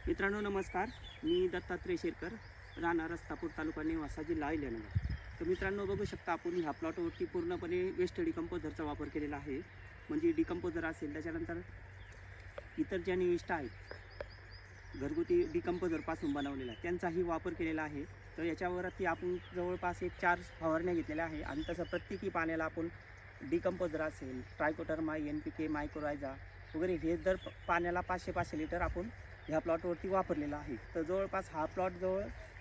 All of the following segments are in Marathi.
मित्रांनो नमस्कार. मी दत्तात्रय शेरकर, राहणार रस्तापूर, तालुका नेवासा, जिल्हा अहिल्यानगर. तर मित्रांनो बघू शकता आपण ह्या प्लॉटवरती पूर्णपणे वेस्ट डिकम्पोजरचा वापर केलेला आहे. म्हणजे डिकम्पोजर असेल, त्याच्यानंतर इतर ज्या निविष्ठा आहेत घरगुती डिकम्पोजरपासून बनवलेला त्यांचाही वापर केलेला आहे. तर याच्यावरती आपण जवळपास 4 फवारण्या घेतलेल्या आहे आणि तसं प्रत्येकी पाण्याला आपण डिकम्पोजर असेल, ट्रायकोडर्मा, NPK, मायक्रोरायझा वगैरे हे दर पाण्याला 500-500 लिटर आपण ह्या प्लॉटवरती वापरलेला आहे. तर जवळपास हा प्लॉट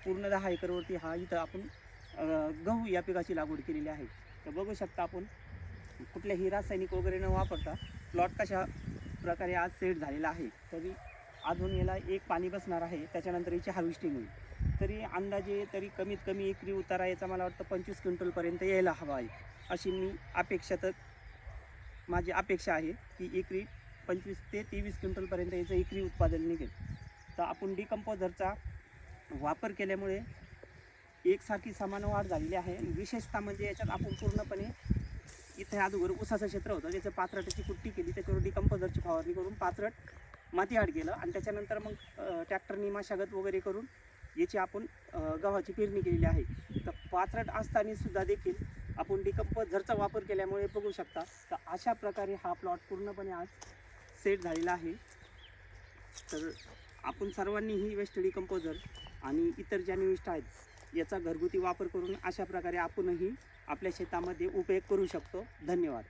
पूर्ण 10 एकरवरती हा इथं आपण गहू या पिकाची लागवड केलेली आहे. तर बघू शकता आपण कुठल्याही रासायनिक वगैरे न वापरता प्लॉट कशा प्रकारे आज सेट झालेला आहे. तरी अजून याला एक पाणी बसणार आहे, त्याच्यानंतर याची हार्वेस्टिंग होईल. तरी अंदाजे कमीत कमी एकरी उतारा याचा मला वाटतं 25 क्विंटलपर्यंत यायला हवा आहे, अशी माझी अपेक्षा आहे की एकरी 25 ते 23 क्विंटलपर्यंत याचं एकरी उत्पादन निघेल. तर आपण डिकम्पोजरचा वापर केल्यामुळे एकसारखी समान वाढ झालेली आहे. विशेषतः म्हणजे याच्यात आपण पूर्णपणे इथे अगोदर ऊसाचं क्षेत्र होतं, त्याचं पाचरटाची कुट्टी केली, त्याच्यावर डिकम्पोजरची फवारणी करून पाचरट माती आड केलं आणि त्याच्यानंतर मग ट्रॅक्टरनी मशागत वगैरे करून याची आपण गव्हाची पेरणी केलेली आहे. तर पाचरट असताना सुद्धा देखील आपण डिकम्पोजरचा वापर केल्यामुळे बघू शकता तर अशा प्रकारे हा प्लॉट पूर्णपणे आज सेट झालेला आहे. तर आपण सर्वांनीही वेस्ट डिकम्पोजर आणि इतर ज्या निविष्ठा आहेत याचा घरगुती वापर करून अशा प्रकारे आपणही आपल्या शेतामध्ये उपयोग करू शकतो. धन्यवाद.